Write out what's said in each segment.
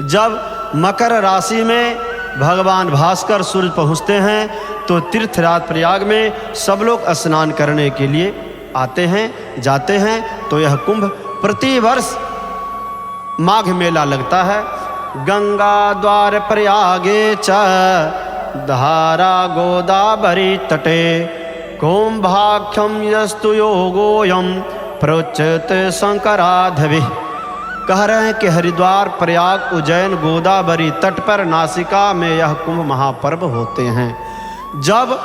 जब मकर राशि में भगवान भास्कर सूर्य पहुँचते हैं तो तीर्थराज प्रयाग में सब लोग स्नान करने के लिए आते हैं, जाते हैं। तो यह कुंभ प्रतिवर्ष माघ मेला लगता है। गंगा द्वार प्रयागे च धारा गोदावरी तटे कुंभाख्यम यस्तु योगोयम प्रोच्यते शंकराधवि। कह रहे हैं कि हरिद्वार प्रयाग उज्जैन गोदावरी तट पर नासिका में यह कुंभ महापर्व होते हैं। जब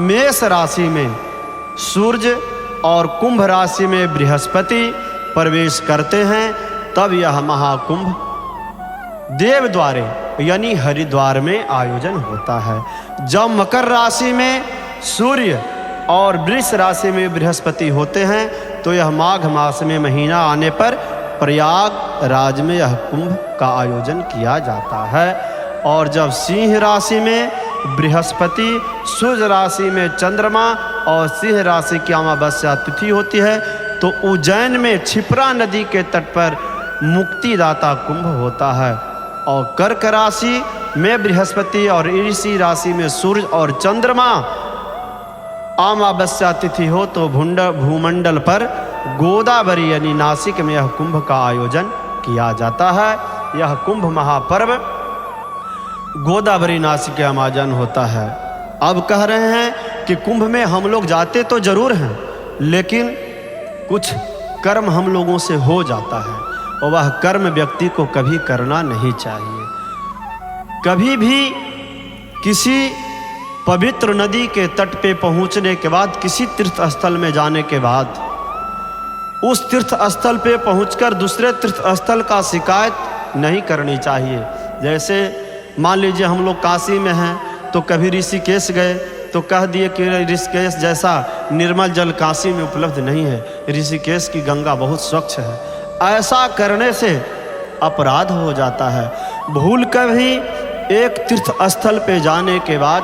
मेष राशि में सूर्य और कुंभ राशि में बृहस्पति प्रवेश करते हैं तब यह महाकुंभ देव द्वारे यानी हरिद्वार में आयोजन होता है। जब मकर राशि में सूर्य और वृष राशि में बृहस्पति होते हैं तो यह माघ मास में महीना आने पर प्रयाग राज में यह कुंभ का आयोजन किया जाता है। और जब सिंह राशि में बृहस्पति, सूर्य राशि में चंद्रमा और सिंह राशि की अमावस्या तिथि होती है तो उज्जैन में क्षिप्रा नदी के तट पर मुक्तिदाता कुंभ होता है। और कर्क राशि में बृहस्पति और ऋषि राशि में सूर्य और चंद्रमा अमावस्या तिथि हो तो भूमंडल पर गोदावरी यानी नासिक में यह कुंभ का आयोजन किया जाता है। यह कुंभ महापर्व गोदावरी नासिक के आयोजन होता है। अब कह रहे हैं कि कुंभ में हम लोग जाते तो जरूर हैं लेकिन कुछ कर्म हम लोगों से हो जाता है और वह कर्म व्यक्ति को कभी करना नहीं चाहिए। कभी भी किसी पवित्र नदी के तट पे पहुंचने के बाद, किसी तीर्थ स्थल में जाने के बाद उस तीर्थ स्थल पे पहुंचकर दूसरे तीर्थ स्थल का शिकायत नहीं करनी चाहिए। जैसे मान लीजिए हम लोग काशी में हैं तो कभी ऋषिकेश गए तो कह दिए कि ऋषिकेश जैसा निर्मल जल काशी में उपलब्ध नहीं है, ऋषिकेश की गंगा बहुत स्वच्छ है। ऐसा करने से अपराध हो जाता है। भूल कर भी एक तीर्थ स्थल पे जाने के बाद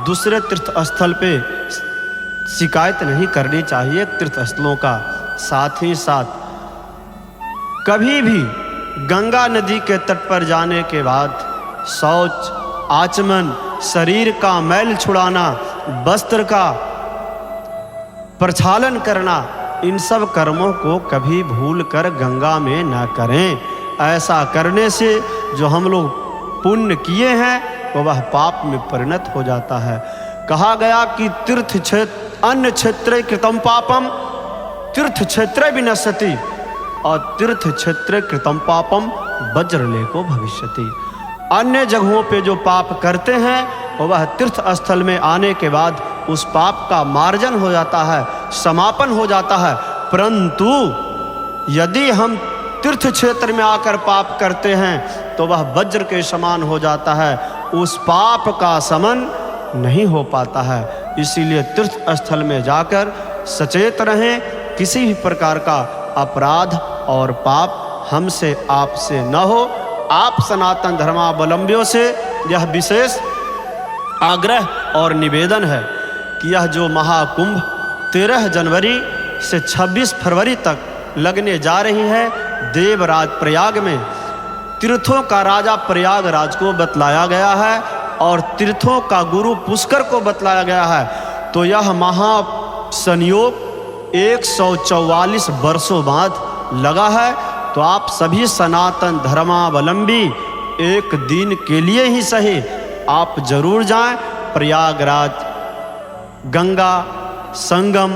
दूसरे तीर्थ स्थल पे शिकायत नहीं करनी चाहिए तीर्थ स्थलों का। साथ ही साथ कभी भी गंगा नदी के तट पर जाने के बाद शौच, आचमन, शरीर का मैल छुड़ाना, वस्त्र का प्रक्षालन करना, इन सब कर्मों को कभी भूल कर गंगा में न करें। ऐसा करने से जो हम लोग पुण्य किए हैं तो वह पाप में परिणत हो जाता है। कहा गया कि तीर्थ क्षेत्र अन्य क्षेत्रे कृतम पापम तीर्थ क्षेत्रे विनश्यति और तीर्थ क्षेत्रे कृतम पापम वज्रलेको भविष्यति। अन्य जगहों पे जो पाप करते हैं वह तीर्थ स्थल में आने के बाद उस पाप का मार्जन हो जाता है, समापन हो जाता है। परंतु यदि हम तीर्थ क्षेत्र में आकर पाप करते हैं तो वह वज्र के समान हो जाता है, उस पाप का समन नहीं हो पाता है। इसीलिए तीर्थ स्थल में जाकर सचेत रहें, किसी भी प्रकार का अपराध और पाप हमसे आपसे न हो। आप सनातन धर्मावलंबियों से यह विशेष आग्रह और निवेदन है कि यह जो महाकुंभ 13 जनवरी से 26 फरवरी तक लगने जा रही है देवराज प्रयाग में, तीर्थों का राजा प्रयागराज को बतलाया गया है और तीर्थों का गुरु पुष्कर को बतलाया गया है। तो यह महासंयोग 144 वर्षों बाद लगा है। तो आप सभी सनातन धर्मावलंबी एक दिन के लिए ही सही आप जरूर जाएं, प्रयागराज गंगा संगम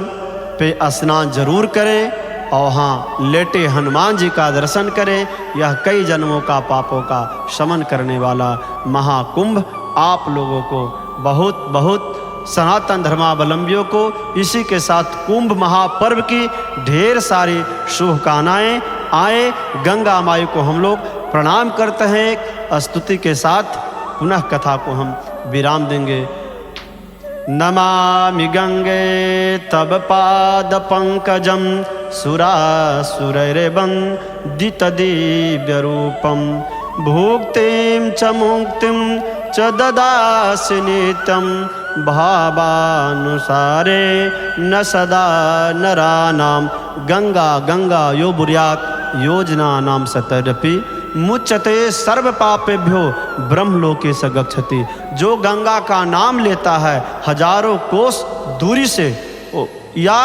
पे स्नान जरूर करें और वहाँ लेटे हनुमान जी का दर्शन करें। यह कई जन्मों का पापों का शमन करने वाला महाकुंभ आप लोगों को बहुत बहुत सनातन धर्मावलंबियों को इसी के साथ कुंभ महापर्व की ढेर सारी शुभकामनाएं आए। गंगा माई को हम लोग प्रणाम करते हैं। एक स्तुति के साथ पुनः कथा को हम विराम देंगे। नमामि गंगे तब पाद पंकजम सुरासुरैर्वन्दित दिव्य रूपम भुक्तिं च मुक्तिं च ददासि नित्यं भावानुसारे न सदा नरानां गंगा गंगा यो बुर्यात् योजना नाम सतरपि मुच्यते सर्व पापेभ्यो ब्रह्मलोके स गच्छति। जो गंगा का नाम लेता है हजारों कोस दूरी से, या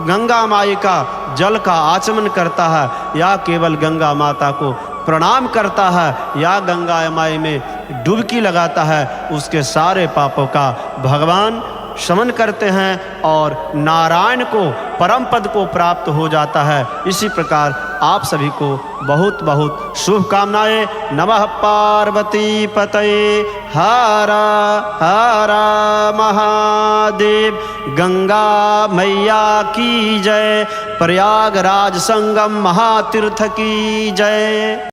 गंगा माई का जल का आचमन करता है, या केवल गंगा माता को प्रणाम करता है, या गंगा माई में डुबकी लगाता है, उसके सारे पापों का भगवान शमन करते हैं और नारायण को परम पद को प्राप्त हो जाता है। इसी प्रकार आप सभी को बहुत बहुत शुभकामनाएं। नमः पार्वती पतये हर हर महादेव। गंगा मैया की जय। प्रयागराज संगम महातीर्थ की जय।